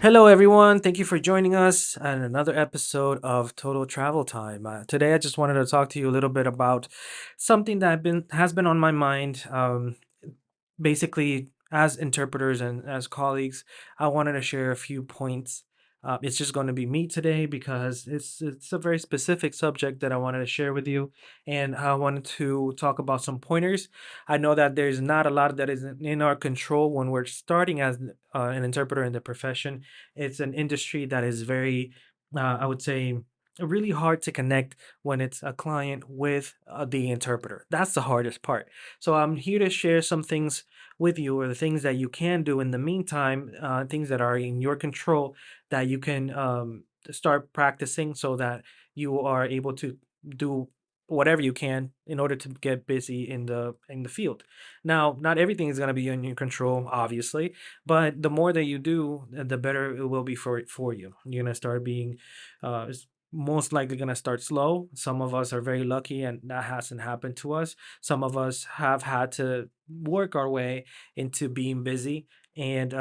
Hello, everyone. Thank you for joining us on another episode of Total Travel Time. Today, I just wanted to talk to you a little bit about something that has been on my mind. Basically, as interpreters and as colleagues, I wanted to share a few points. It's just going to be me today because it's a very specific subject that I wanted to share with you, and I wanted to talk about some pointers. I know that there's not a lot that is in our control when we're starting as an interpreter in the profession. It's an industry that is very, I would say, really hard to connect when it's a client with the interpreter. That's the hardest part. So I'm here to share some things with you, or the things that you can do in the meantime, things that are in your control that you can start practicing so that you are able to do whatever you can in order to get busy in the field. Now, not everything is going to be in your control, obviously, but the more that you do, the better it will be for you. You're going to start being it's most likely going to start slow. Some of us are very lucky and that hasn't happened to us. Some of us have had to work our way into being busy. And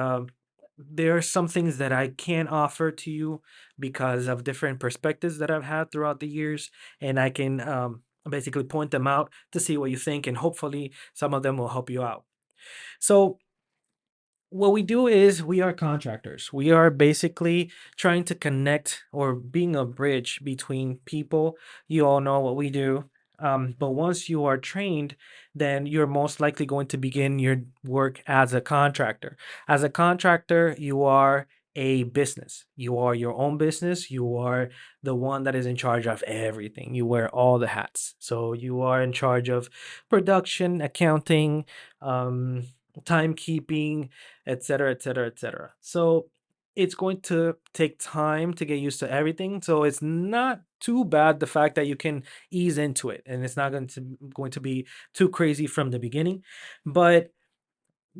there are some things that I can offer to you because of different perspectives that I've had throughout the years. And I can basically point them out to see what you think. And hopefully, some of them will help you out. So, what we do is we are contractors. We are basically trying to connect or being a bridge between people. You all know what we do. But once you are trained, then you're most likely going to begin your work as a contractor. As a contractor, you are a business. You are your own business. You are the one that is in charge of everything. You wear all the hats. So you are in charge of production, accounting, um, timekeeping, et cetera, et cetera, et cetera. So it's going to take time to get used to everything. So it's not too bad the fact that you can ease into it, and it's not going to be too crazy from the beginning. But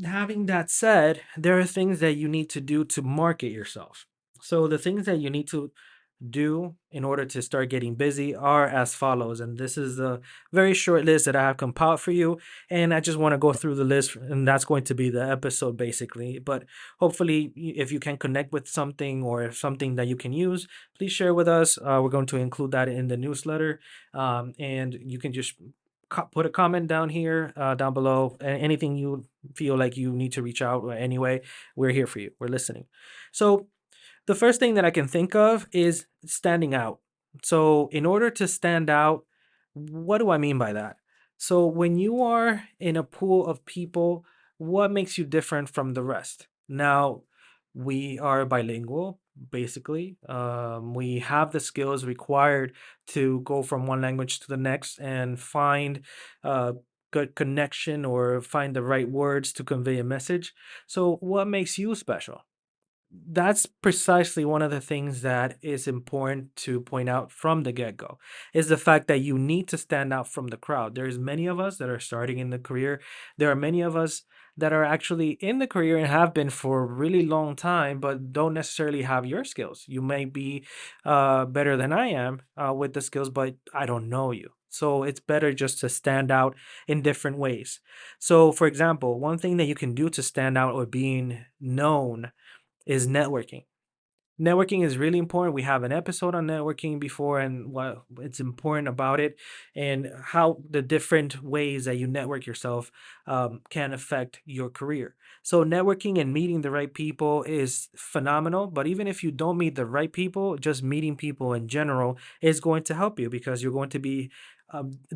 having that said, there are things that you need to do to market yourself. So the things that you need to do in order to start getting busy are as follows. And this is a very short list that I have compiled for you. And I just want to go through the list, and that's going to be the episode basically. But hopefully, if you can connect with something or if something that you can use, please share with us. We're going to include that in the newsletter. And you can just put a comment down here, down below. Anything you feel like you need to reach out anyway, we're here for you. We're listening. So, the first thing that I can think of is standing out. So, in order to stand out, what do I mean by that? So, when you are in a pool of people, what makes you different from the rest? Now, we are bilingual, basically. We have the skills required to go from one language to the next and find a good connection or find the right words to convey a message. So, what makes you special? That's precisely one of the things that is important to point out from the get-go, is the fact that you need to stand out from the crowd. There's many of us that are starting in the career. There are many of us that are actually in the career and have been for a really long time, but don't necessarily have your skills. You may be better than I am with the skills, but I don't know you. So it's better just to stand out in different ways. So, for example, one thing that you can do to stand out or being known is networking. Networking is really important. We have an episode on networking before and what it's important about it and how the different ways that you network yourself can affect your career. So, networking and meeting the right people is phenomenal. But even if you don't meet the right people, just meeting people in general is going to help you because you're going to be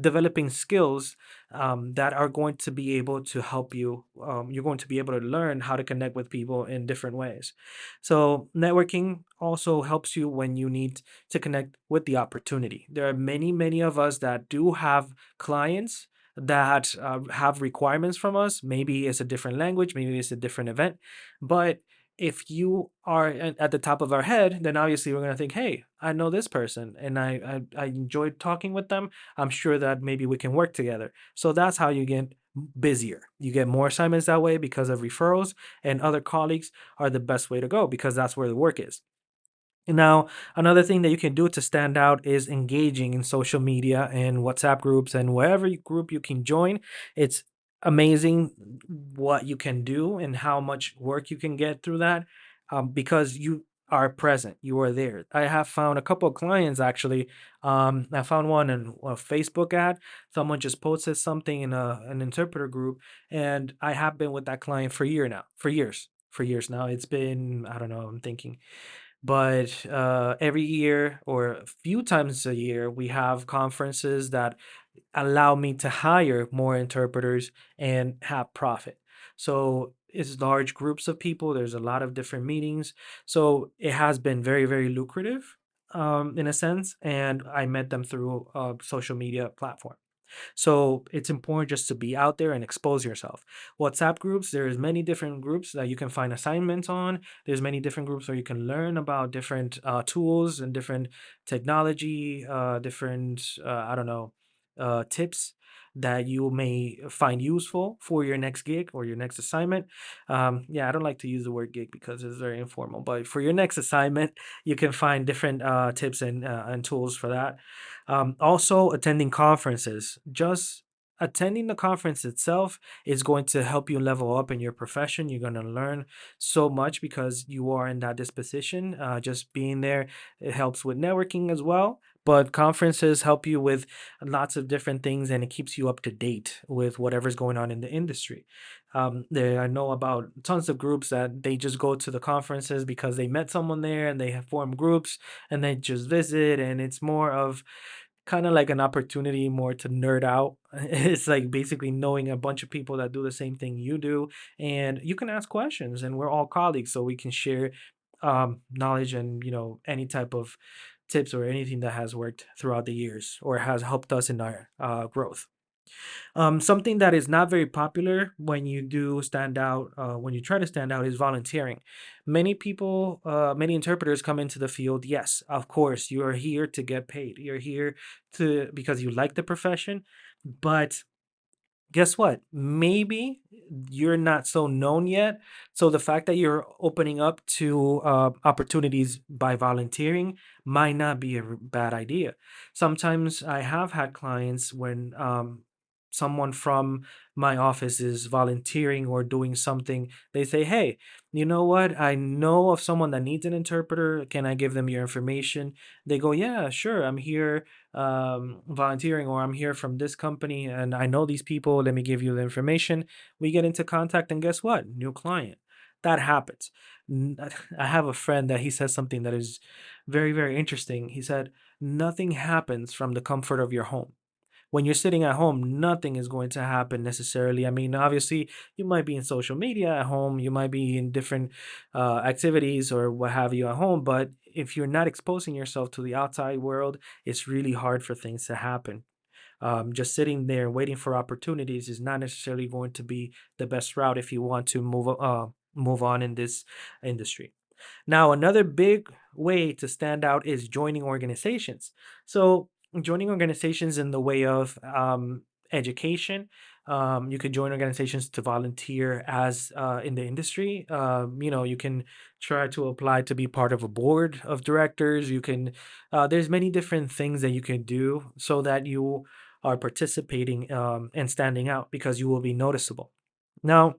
developing skills that are going to be able to help you. You're going to be able to learn how to connect with people in different ways. So, networking also helps you when you need to connect with the opportunity. There are many, many of us that do have clients that have requirements from us. Maybe it's a different language, maybe it's a different event. But if you are at the top of our head, then obviously we're going to think, hey, I know this person and I enjoyed talking with them. I'm sure that maybe we can work together. So that's how you get busier. You get more assignments that way because of referrals, and other colleagues are the best way to go because that's where the work is. And now, another thing that you can do to stand out is engaging in social media and WhatsApp groups and wherever group you can join. It's amazing what you can do and how much work you can get through that. because you are present, you are there. I have found a couple of clients actually. I found one in a Facebook ad. Someone just posted something in an interpreter group, and I have been with that client for a year now, for years now. It's been, I don't know, I'm thinking, but every year or a few times a year, we have conferences that allow me to hire more interpreters and have profit. So it's large groups of people. There's a lot of different meetings. So it has been very, very lucrative, in a sense. And I met them through a social media platform. So it's important just to be out there and expose yourself. WhatsApp groups, there's many different groups that you can find assignments on. There's many different groups where you can learn about different tools and different technology, different, I don't know, tips that you may find useful for your next gig or your next assignment. Yeah, I don't like to use the word gig because it's very informal, but for your next assignment, you can find different tips and tools for that. Also, attending conferences. Just attending the conference itself is going to help you level up in your profession. You're going to learn so much because you are in that disposition. Just being there, it helps with networking as well. But conferences help you with lots of different things, and it keeps you up to date with whatever's going on in the industry. There, I know about tons of groups that they just go to the conferences because they met someone there and they have formed groups and they just visit, and it's more of kind of like an opportunity more to nerd out. It's like basically knowing a bunch of people that do the same thing you do, and you can ask questions, and we're all colleagues, so we can share knowledge and any type of tips or anything that has worked throughout the years or has helped us in our growth. Something that is not very popular when you do stand out, when you try to stand out, is volunteering. Many people, many interpreters come into the field. Yes, of course, you are here to get paid. You're here to because you like the profession, but guess what? Maybe you're not so known yet. So the fact that you're opening up to opportunities by volunteering might not be a bad idea. Sometimes I have had clients when someone from my office is volunteering or doing something. They say, "Hey, you know what? I know of someone that needs an interpreter. Can I give them your information?" They go, "Yeah, sure. I'm here volunteering, or I'm here from this company and I know these people. Let me give you the information." We get into contact, and guess what? New client. That happens. N- I have a friend that he says something that is very, very interesting. He said, "Nothing happens from the comfort of your home." When you're sitting at home, nothing is going to happen necessarily. I mean, obviously, you might be in social media at home, you might be in different activities or what have you at home, but if you're not exposing yourself to the outside world, it's really hard for things to happen. Just sitting there waiting for opportunities is not necessarily going to be the best route if you want to move on in this industry. Now, another big way to stand out is joining organizations. So, joining organizations in the way of education. You can join organizations to volunteer as in the industry. You can try to apply to be part of a board of directors. You can. There's many different things that you can do so that you are participating and standing out because you will be noticeable. Now,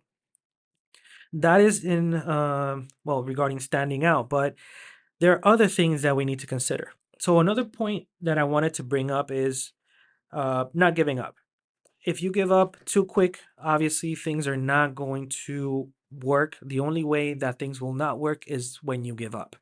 that is in well, regarding standing out, but there are other things that we need to consider. So another point that I wanted to bring up is not giving up. If you give up too quick, obviously things are not going to work. The only way that things will not work is when you give up.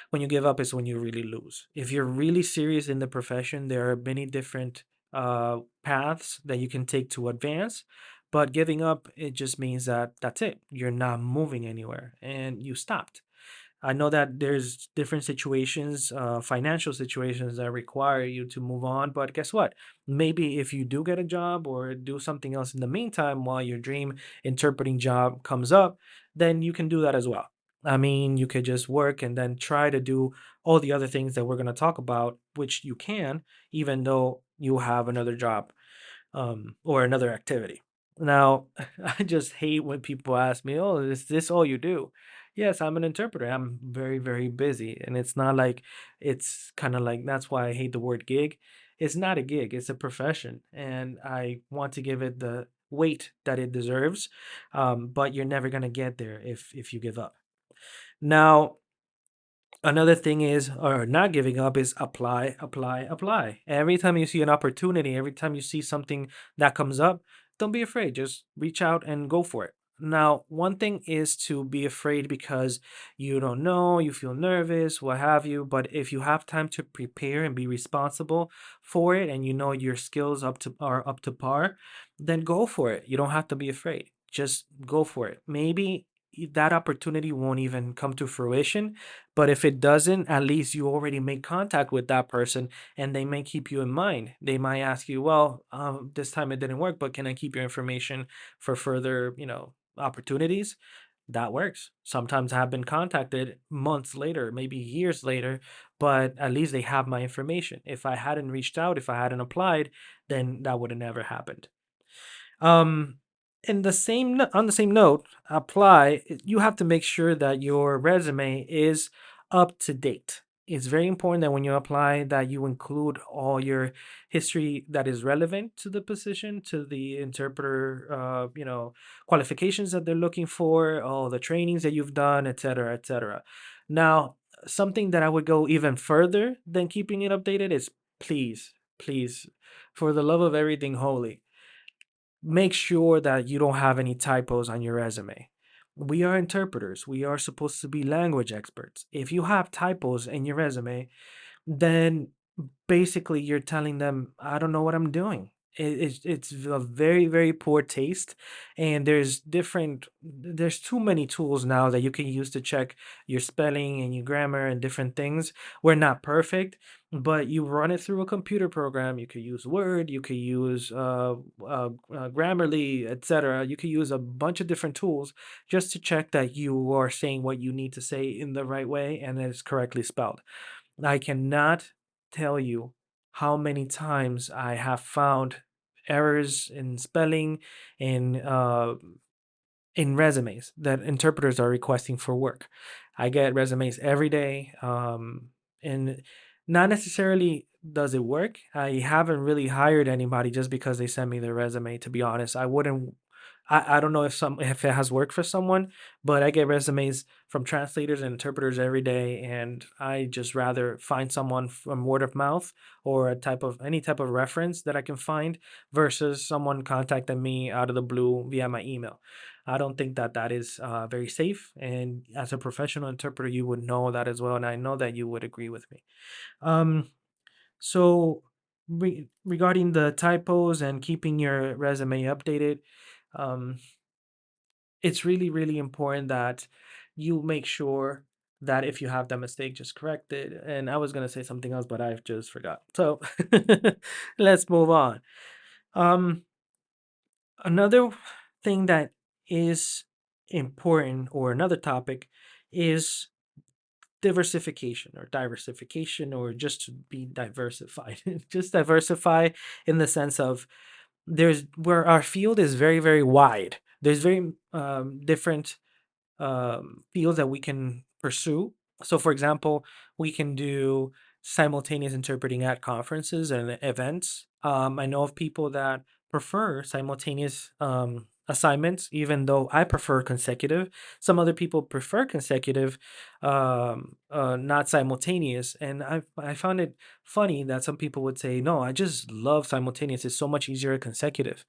When you give up is when you really lose. If you're really serious in the profession, there are many different paths that you can take to advance. But giving up, it just means that that's it. You're not moving anywhere and you stopped. I know that there's different situations, financial situations that require you to move on. But guess what? Maybe if you do get a job or do something else in the meantime while your dream interpreting job comes up, then you can do that as well. I mean, you could just work and then try to do all the other things that we're going to talk about, which you can, even though you have another job or another activity. Now, I just hate when people ask me, "Oh, is this all you do?" Yes, I'm an interpreter. I'm very, very busy. And it's not like it's kind of like that's why I hate the word gig. It's not a gig, it's a profession. And I want to give it the weight that it deserves. But you're never gonna get there if you give up. Now, another thing is, or not giving up, is apply, apply, apply. Every time you see an opportunity, every time you see something that comes up, don't be afraid. Just reach out and go for it. Now, one thing is to be afraid because you don't know, you feel nervous, what have you. But if you have time to prepare and be responsible for it, and you know your skills are up to par, then go for it. You don't have to be afraid. Just go for it. Maybe that opportunity won't even come to fruition, but if it doesn't, at least you already made contact with that person and they may keep you in mind. They might ask you, well, this time it didn't work, but can I keep your information for further, opportunities? That works. Sometimes I have been contacted months later, maybe years later, but at least they have my information. If I hadn't reached out, if I hadn't applied, then that would have never happened. Um, on the same note, you have to make sure that your resume is up to date. It's very important that when you apply that you include all your history that is relevant to the position, to the interpreter, qualifications that they're looking for, all the trainings that you've done, et cetera, et cetera. Now, something that I would go even further than keeping it updated is, please, please, for the love of everything holy, make sure that you don't have any typos on your resume. We are interpreters. We are supposed to be language experts. If you have typos in your resume, then basically you're telling them, I don't know what I'm doing. It's a very, very poor taste. And there's too many tools now that you can use to check your spelling and your grammar and different things. We're not perfect, but you run it through a computer program. You could use Word, you could use Grammarly, etc. You could use a bunch of different tools just to check that you are saying what you need to say in the right way and that it's correctly spelled. I cannot tell you how many times I have found errors in spelling, in in resumes that interpreters are requesting for work. I get resumes every day, and not necessarily does it work. I haven't really hired anybody just because they sent me their resume. To be honest, I wouldn't. I don't know if it has worked for someone, but I get resumes from translators and interpreters every day, and I just rather find someone from word of mouth or any type of reference that I can find versus someone contacting me out of the blue via my email. I don't think that that is very safe. And as a professional interpreter, you would know that as well. And I know that you would agree with me. Um, so, regarding the typos and keeping your resume updated, um, it's really, really important that you make sure that if you have that mistake, just correct it. And I was going to say something else, but I've just forgot. So, let's move on. Um, Another thing that is important, or another topic, is diversification, or just to be diversified. Just diversify in the sense of, there's where our field is very, very wide. There's very different fields that we can pursue. So, for example, we can do simultaneous interpreting at conferences and events. I know of people that prefer simultaneous assignments, even though I prefer consecutive. Some other people prefer consecutive, not simultaneous. And I found it funny that some people would say, no, I just love simultaneous. It's so much easier consecutive,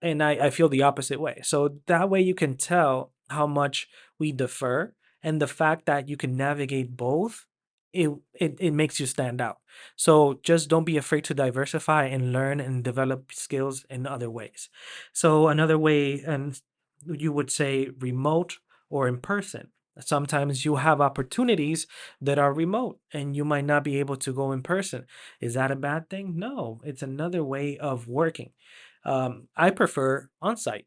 and I feel the opposite way. So that way you can tell how much we differ, and the fact that you can navigate both, it makes you stand out. So just don't be afraid to diversify and learn and develop skills in other ways. So another way, and you would say remote or in person. Sometimes you have opportunities that are remote and you might not be able to go in person. Is that a bad thing? No, it's another way of working. I prefer on-site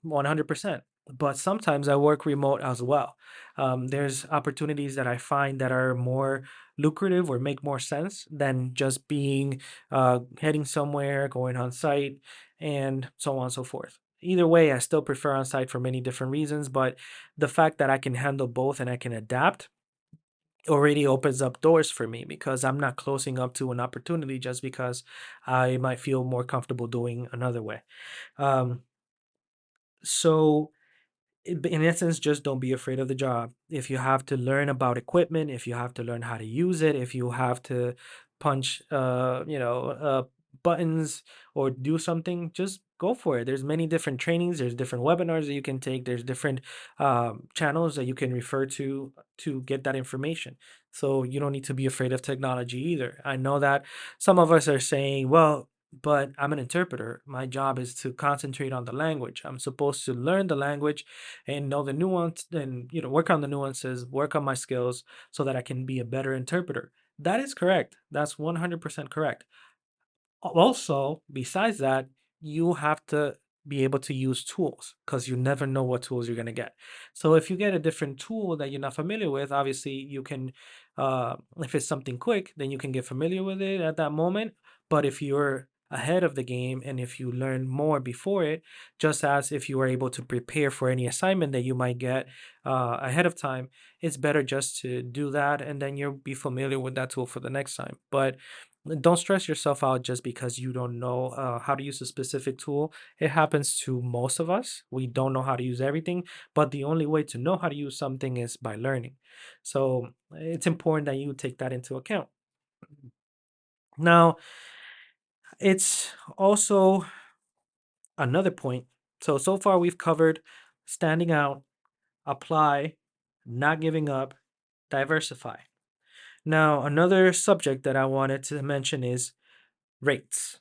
100%, but sometimes I work remote as well. There's opportunities that I find that are more lucrative or make more sense than just being heading somewhere, going on site, and so on and so forth. Either way, I still prefer on site for many different reasons, but the fact that I can handle both and I can adapt already opens up doors for me, because I'm not closing up to an opportunity just because I might feel more comfortable doing another way. Um, so in essence, just don't be afraid of the job. If you have to learn about equipment, if you have to learn how to use it, if you have to punch, buttons or do something, just go for it. There's many different trainings. There's different webinars that you can take. There's different channels that you can refer to get that information. So you don't need to be afraid of technology either. I know that some of us are saying, well, but I'm an interpreter. My job is to concentrate on the language. I'm supposed to learn the language and know the nuance and work on the nuances, work on my skills so that I can be a better interpreter. That is correct. That's 100% correct. Also, besides that, you have to be able to use tools because you never know what tools you're going to get. So if you get a different tool that you're not familiar with, obviously you can, if it's something quick, then you can get familiar with it at that moment. But if you're ahead of the game and if you learn more before it, just as if you were able to prepare for any assignment that you might get ahead of time, it's better just to do that and then you'll be familiar with that tool for the next time. But don't stress yourself out just because you don't know how to use a specific tool. It happens to most of us. We don't know how to use everything, but the only way to know how to use something is by learning. So it's important that you take that into account. Now, it's also another point. So far we've covered standing out, apply, not giving up, diversify. Now, another subject that I wanted to mention is rates.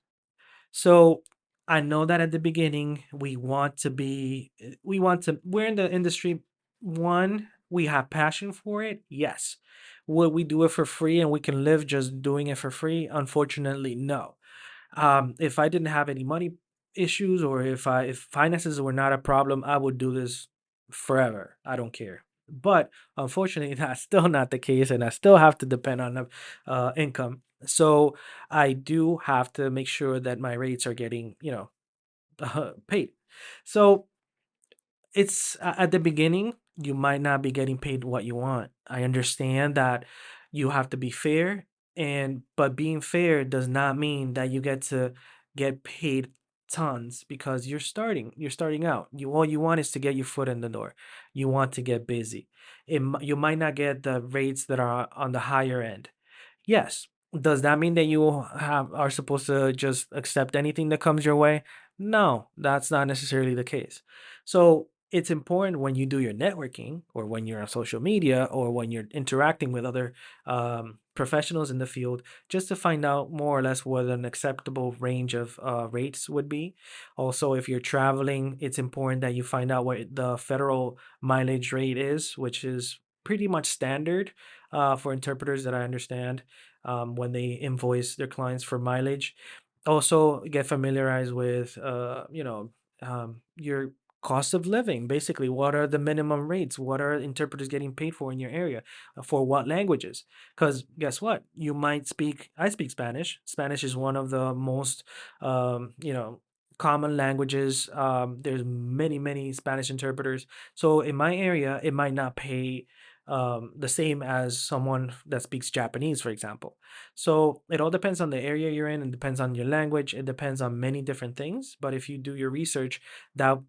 So I know that at the beginning we're in the industry. One, we have passion for it. Yes. Would we do it for free and we can live just doing it for free? Unfortunately, no. If I didn't have any money issues or if finances were not a problem, I would do this forever. I don't care. But unfortunately, that's still not the case, and I still have to depend on the income. So I do have to make sure that my rates are getting, paid. So at the beginning, you might not be getting paid what you want. I understand that you have to be fair, and but being fair does not mean that you get to get paid tons because you're starting out. All you want is to get your foot in the door. You want to get busy. You might not get the rates that are on the higher end. Yes. Does that mean that you are supposed to just accept anything that comes your way? No, that's not necessarily the case. So it's important when you do your networking or when you're on social media or when you're interacting with other professionals in the field just to find out more or less what an acceptable range of rates would be. Also, if you're traveling, it's important that you find out what the federal mileage rate is, which is pretty much standard for interpreters that I understand when they invoice their clients for mileage. Also, get familiarized with, your cost of living. Basically, what are the minimum rates? What are interpreters getting paid for in your area? For what languages? Because guess what? I speak Spanish. Spanish is one of the most, common languages. There's many Spanish interpreters. So in my area, it might not pay the same as someone that speaks Japanese, for example. So it all depends on the area you're in and depends on your language. It depends on many different things. But if you do your research, that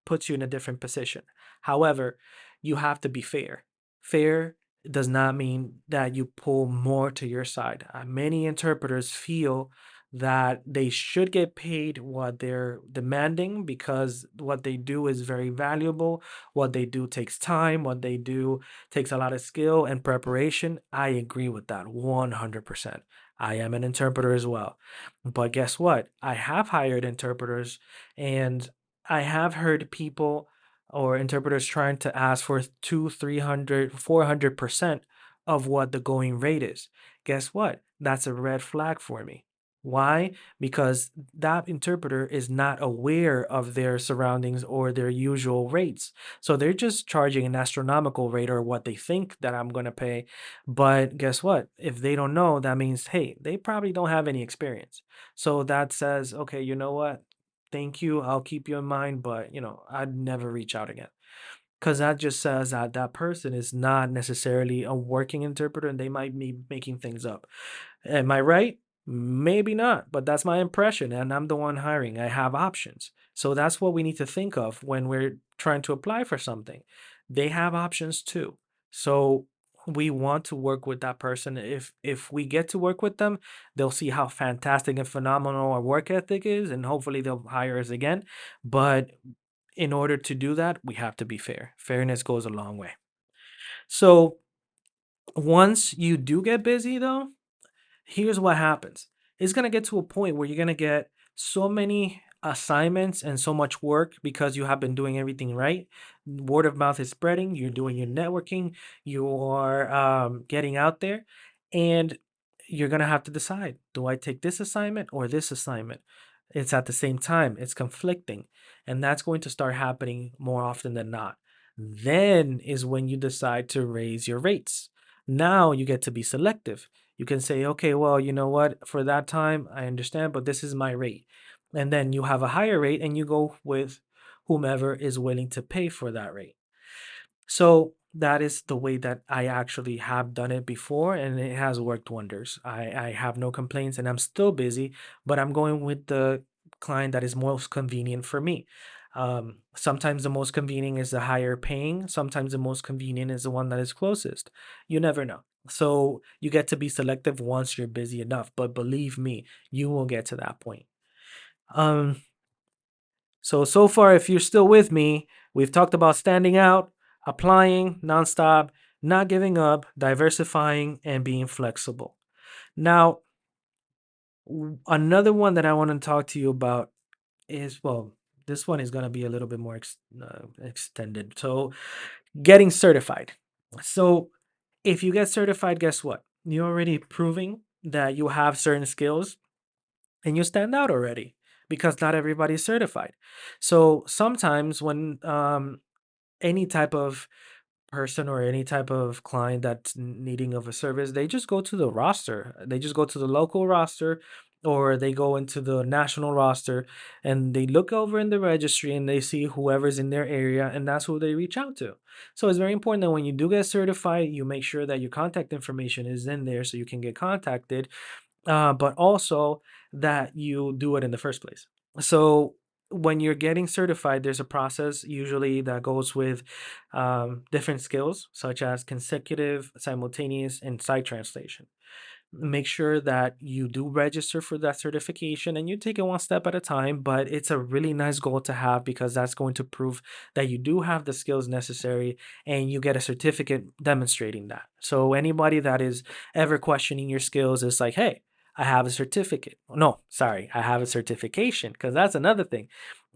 puts you in a different position. However, you have to be fair. Fair does not mean that you pull more to your side. Many interpreters feel that they should get paid what they're demanding because what they do is very valuable. What they do takes time. What they do takes a lot of skill and preparation. I agree with that 100%. I am an interpreter as well. But guess what? I have hired interpreters and I have heard people or interpreters trying to ask for 400% of what the going rate is. Guess what? That's a red flag for me. Why? Because that interpreter is not aware of their surroundings or their usual rates. So they're just charging an astronomical rate or what they think that I'm going to pay. But guess what? If they don't know, that means, hey, they probably don't have any experience. So that says, okay, you know what? Thank you. I'll keep you in mind, but I'd never reach out again. Because that just says that that person is not necessarily a working interpreter and they might be making things up. Am I right? Maybe not, but that's my impression, and I'm the one hiring. I have options. So that's what we need to think of when we're trying to apply for something. They have options too. So we want to work with that person. If we get to work with them, they'll see how fantastic and phenomenal our work ethic is, and hopefully they'll hire us again. But in order to do that, we have to be fair. Fairness goes a long way. So once you do get busy though, here's what happens. It's going to get to a point where you're going to get so many assignments and so much work because you have been doing everything right. Word of mouth is spreading. You're doing your networking. You are getting out there, and you're going to have to decide: do I take this assignment or this assignment? It's at the same time. It's conflicting, and that's going to start happening more often than not. Then is when you decide to raise your rates. Now you get to be selective. You can say, okay, well, you know what? For that time, I understand, but this is my rate. And then you have a higher rate and you go with whomever is willing to pay for that rate. So that is the way that I actually have done it before, and it has worked wonders. I have no complaints, and I'm still busy, but I'm going with the client that is most convenient for me. Sometimes the most convenient is the higher paying, sometimes the most convenient is the one that is closest. You never know. So you get to be selective once you're busy enough, but believe me, you will get to that point. Um, so far, if you're still with me, we've talked about standing out, applying nonstop, not giving up, diversifying, and being flexible. Now, another one that I want to talk to you about is, well, this one is going to be a little bit more extended. So, getting certified. So, if you get certified, guess what? You're already proving that you have certain skills and you stand out already because not everybody's certified. So sometimes when any type of person or any type of client that's needing of a service, they just go to the roster. They just go to the local roster or they go into the national roster and they look over in the registry and they see whoever's in their area and that's who they reach out to. So it's very important that when you do get certified, you make sure that your contact information is in there so you can get contacted, but also that you do it in the first place. So when you're getting certified, there's a process usually that goes with different skills such as consecutive, simultaneous, and side translation. Make sure that you do register for that certification and you take it one step at a time, but it's a really nice goal to have because that's going to prove that you do have the skills necessary and you get a certificate demonstrating that. So anybody that is ever questioning your skills is like, hey, I have a certificate. No, sorry, I have a certification because that's another thing.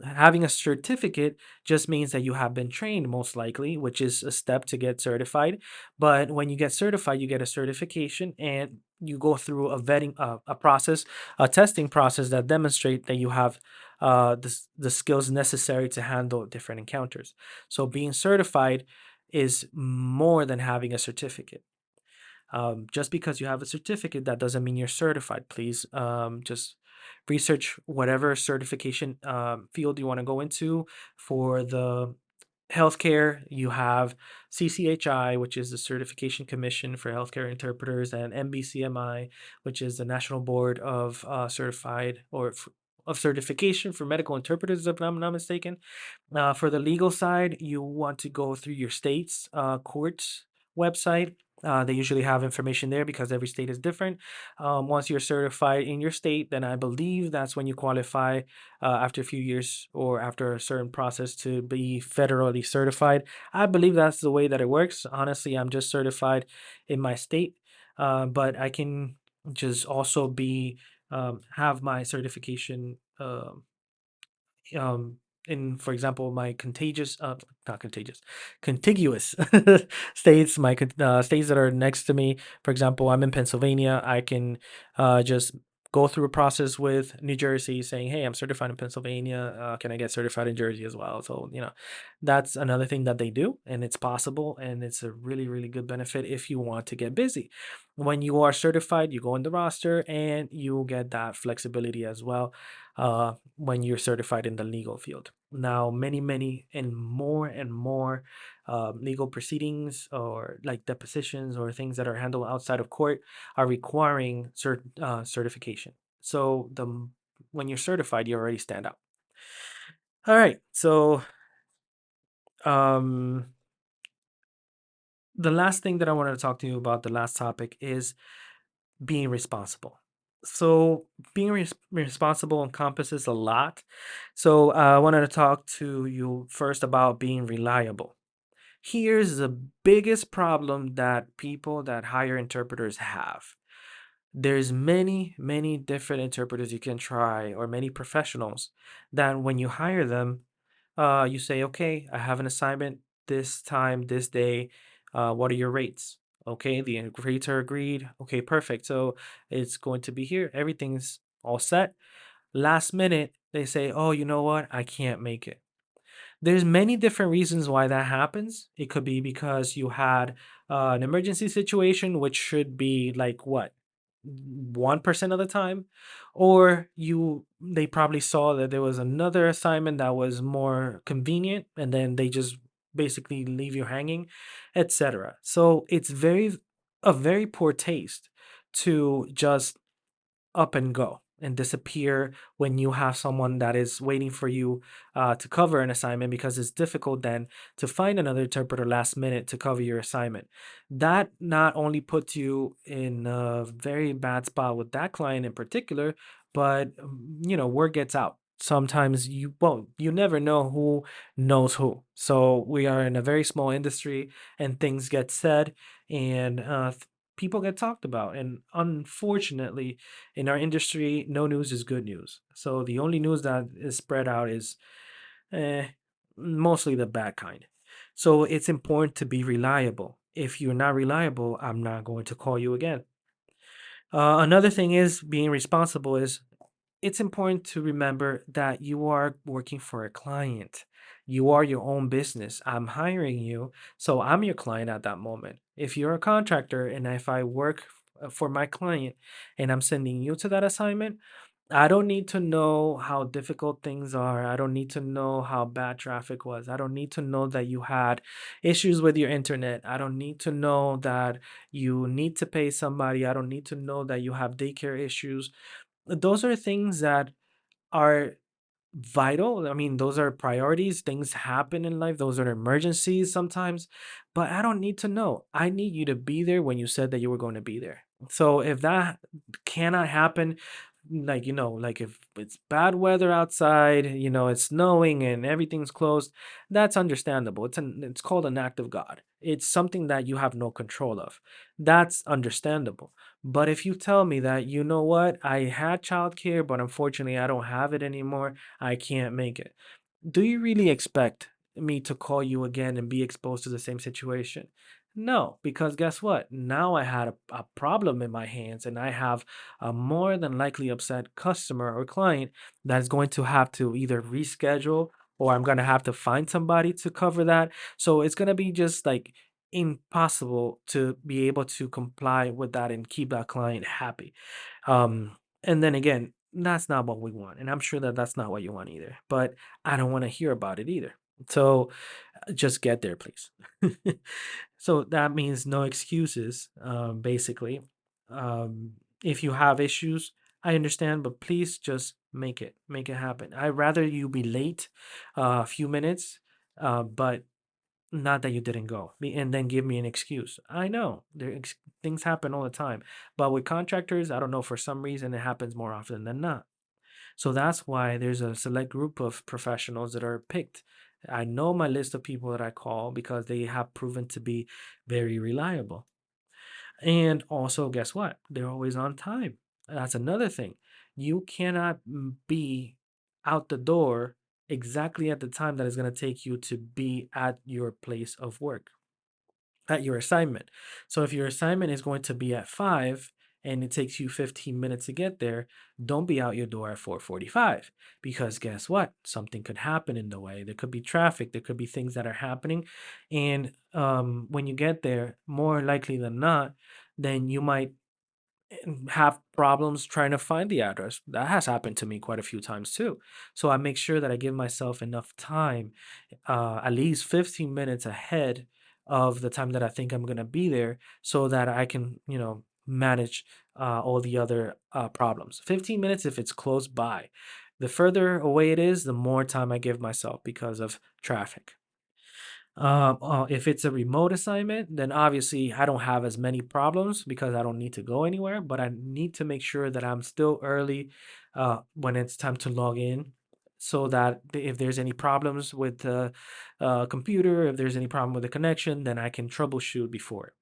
Having a certificate just means that you have been trained, most likely, which is a step to get certified. But when you get certified, you get a certification and you go through a vetting, a process, a testing process that demonstrate that you have the skills necessary to handle different encounters. So being certified is more than having a certificate. Just because you have a certificate, that doesn't mean you're certified. Please just research whatever certification field you want to go into. For the healthcare, you have CCHI, which is the Certification Commission for Healthcare Interpreters, and MBCMI, which is the National Board of Certified of Certification for Medical Interpreters, if I'm not mistaken. For the legal side, you want to go through your state's courts website. They usually have information there because every state is different. Once you're certified in your state, then I believe that's when you qualify after a few years or after a certain process to be federally certified. I believe that's the way that it works. Honestly, I'm just certified in my state, but I can just also be have my certification. Um, in, for example, my not contagious, contiguous states, states that are next to me. For example, I'm in Pennsylvania. I can just go through a process with New Jersey saying, hey, I'm certified in Pennsylvania. Can I get certified in Jersey as well? So, that's another thing that they do, and it's possible, and it's a really, really good benefit if you want to get busy. When you are certified, you go in the roster and you get that flexibility as well when you're certified in the legal field. Now, many and more legal proceedings or like depositions or things that are handled outside of court are requiring certification. So when you're certified, you already stand out. All right. So um, the last thing that I wanted to talk to you about, the last topic, is being responsible. So being responsible encompasses a lot. So I wanted to talk to you first about being reliable. Here's the biggest problem that people that hire interpreters have. There's many different interpreters you can try, or many professionals that when you hire them, you say, okay, I have an assignment this time, this day. What are your rates? Okay, the rates are agreed. Okay, perfect. So it's going to be here. Everything's all set. Last minute, they say, oh, you know what? I can't make it. There's many different reasons why that happens. It could be because you had an emergency situation, which should be like what, 1% of the time, or they probably saw that there was another assignment that was more convenient, and then they just basically leave you hanging, etc. So it's a very poor taste to just up and go and disappear when you have someone that is waiting for you to cover an assignment, because it's difficult then to find another interpreter last minute to cover your assignment. That not only puts you in a very bad spot with that client in particular, but word gets out. Sometimes you never know who knows who. So we are in a very small industry, and things get said, and people get talked about. And unfortunately, in our industry, no news is good news. So the only news that is spread out is eh, mostly the bad kind. So it's important to be reliable. If you're not reliable, I'm not going to call you again. Another thing is being responsible is it's important to remember that you are working for a client. You are your own business. I'm hiring you, so I'm your client at that moment. If you're a contractor and if I work for my client and I'm sending you to that assignment, I don't need to know how difficult things are. I don't need to know how bad traffic was. I don't need to know that you had issues with your internet. I don't need to know that you need to pay somebody. I don't need to know that you have daycare issues. Those are things that are vital. I mean, those are priorities. Things happen in life. Those are emergencies sometimes, but I don't need to know. I need you to be there when you said that you were going to be there. So if that cannot happen, like, like if it's bad weather outside, it's snowing and everything's closed, that's understandable. It's called an act of God. It's something that you have no control of. That's understandable. But if you tell me that, you know what, I had childcare, but unfortunately I don't have it anymore, I can't make it. Do you really expect me to call you again and be exposed to the same situation? No, because guess what? Now I had a problem in my hands, and I have a more than likely upset customer or client that's going to have to either reschedule, or I'm going to have to find somebody to cover that. So it's going to be just like impossible to be able to comply with that and keep that client happy. And then again, that's not what we want. And I'm sure that that's not what you want either. But I don't want to hear about it either. So just get there, please. So that means no excuses, basically. Um, if you have issues, I understand, but please just make it happen. I'd rather you be late a few minutes, but not that you didn't go, and then give me an excuse. I know things happen all the time, but with contractors, I don't know, for some reason it happens more often than not. So that's why there's a select group of professionals that are picked. I know my list of people that I call because they have proven to be very reliable. And also, guess what? They're always on time. That's another thing. You cannot be out the door exactly at the time that it's going to take you to be at your place of work, at your assignment. So if your assignment is going to be at 5 and it takes you 15 minutes to get there, don't be out your door at 4:45, because guess what? Something could happen in the way. There could be traffic, there could be things that are happening, and when you get there, more likely than not, then you might and have problems trying to find the address. That has happened to me quite a few times too. So I make sure that I give myself enough time, at least 15 minutes ahead of the time that I think I'm going to be there, so that I can, manage all the other problems. 15 minutes if it's close by. The further away it is, the more time I give myself because of traffic. If it's a remote assignment, then obviously I don't have as many problems because I don't need to go anywhere, but I need to make sure that I'm still early when it's time to log in, so that if there's any problems with the computer, if there's any problem with the connection, then I can troubleshoot before.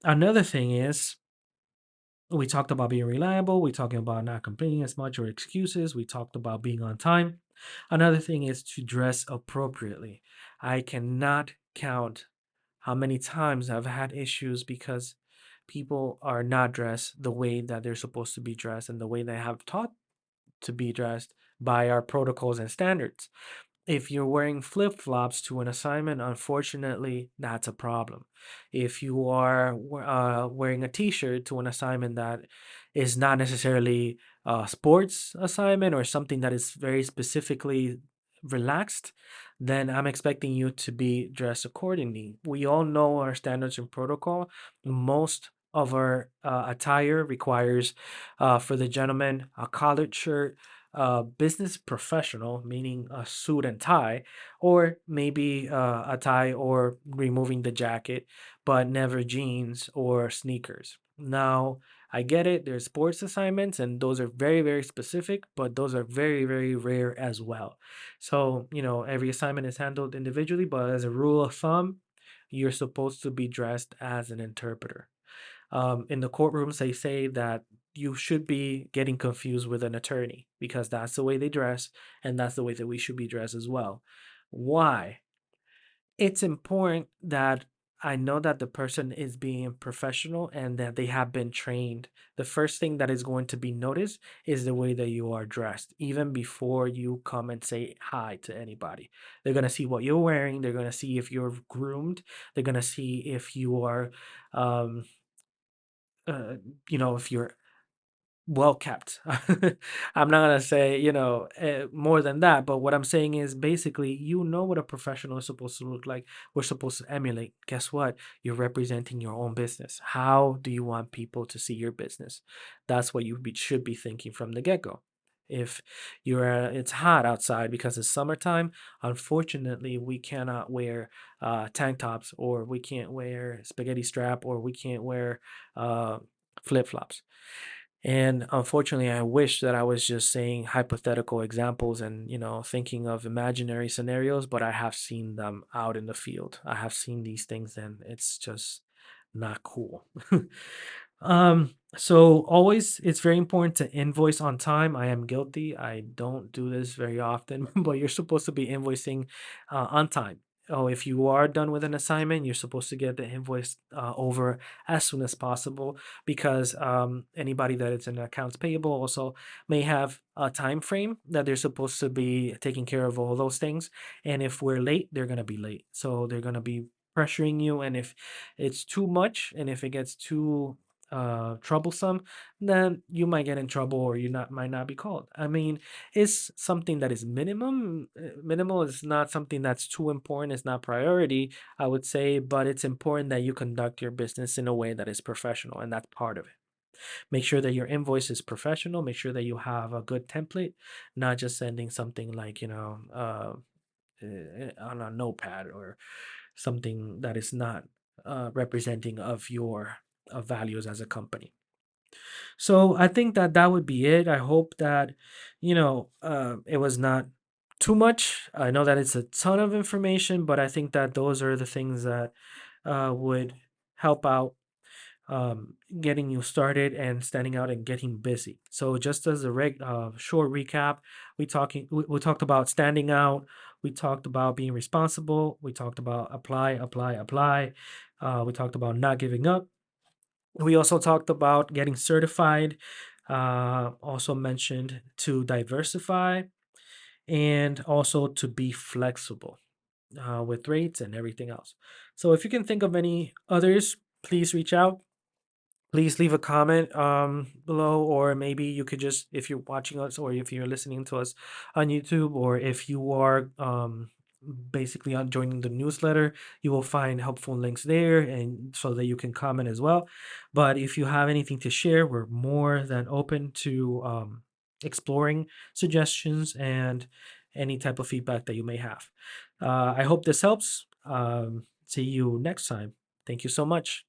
Another thing is, we talked about being reliable. We talking about not complaining as much or excuses. We talked about being on time. Another thing is to dress appropriately. I cannot count how many times I've had issues because people are not dressed the way that they're supposed to be dressed and the way they have taught to be dressed by our protocols and standards. If you're wearing flip-flops to an assignment, unfortunately, that's a problem. If you are wearing a t-shirt to an assignment that is not necessarily a sports assignment or something that is very specifically relaxed, then I'm expecting you to be dressed accordingly. We all know our standards and protocol. Most of our attire requires, for the gentleman, a collared shirt, a business professional, meaning a suit and tie, or maybe a tie or removing the jacket, but never jeans or sneakers. Now, I get it, there's sports assignments, and those are very, very specific, but those are very, very rare as well. So, every assignment is handled individually, but as a rule of thumb, you're supposed to be dressed as an interpreter. In the courtrooms, they say that you should be getting confused with an attorney because that's the way they dress and that's the way that we should be dressed as well. Why? It's important that I know that the person is being professional and that they have been trained. The first thing that is going to be noticed is the way that you are dressed, even before you come and say hi to anybody. They're going to see what you're wearing. They're going to see if you're groomed. They're going to see if you are, um, uh, if you're well kept. I'm not gonna say, more than that, but what I'm saying is basically, what a professional is supposed to look like. We're supposed to emulate. Guess what? You're representing your own business. How do you want people to see your business? That's what should be thinking from the get-go. If it's hot outside because it's summertime, unfortunately, we cannot wear tank tops, or we can't wear spaghetti strap, or we can't wear uh, flip flops. And unfortunately, I wish that I was just saying hypothetical examples and, thinking of imaginary scenarios, but I have seen them out in the field. I have seen these things and it's just not cool. So always it's very important to invoice on time. I am guilty. I don't do this very often, but you're supposed to be invoicing on time. Oh, if you are done with an assignment, you're supposed to get the invoice over as soon as possible, because anybody that is in accounts payable also may have a time frame that they're supposed to be taking care of all those things. And if we're late, they're gonna be late. So they're gonna be pressuring you. And if it's too much, and if it gets too troublesome, then you might get in trouble, or you not might not be called. I mean, it's something that is minimum. Minimal is not something that's too important. It's not priority, I would say, but it's important that you conduct your business in a way that is professional, and that's part of it. Make sure that your invoice is professional. Make sure that you have a good template, not just sending something like, on a notepad, or something that is not representing of your values as a company. So I think that that would be it. I hope that, it was not too much. I know that it's a ton of information, but I think that those are the things that would help out, getting you started and standing out and getting busy. So just as a short recap, we talked about standing out. We talked about being responsible. We talked about apply, apply, apply. We talked about not giving up. We also talked about getting certified. Also mentioned to diversify, and also to be flexible with rates and everything else. So if you can think of any others, please reach out. please leave a comment below, or maybe you could just, if you're watching us or if you're listening to us on YouTube, or if you are basically on joining the newsletter, you will find helpful links there, and so that you can comment as well. But if you have anything to share, we're more than open to exploring suggestions and any type of feedback that you may have. I hope this helps. See you next time. Thank you so much.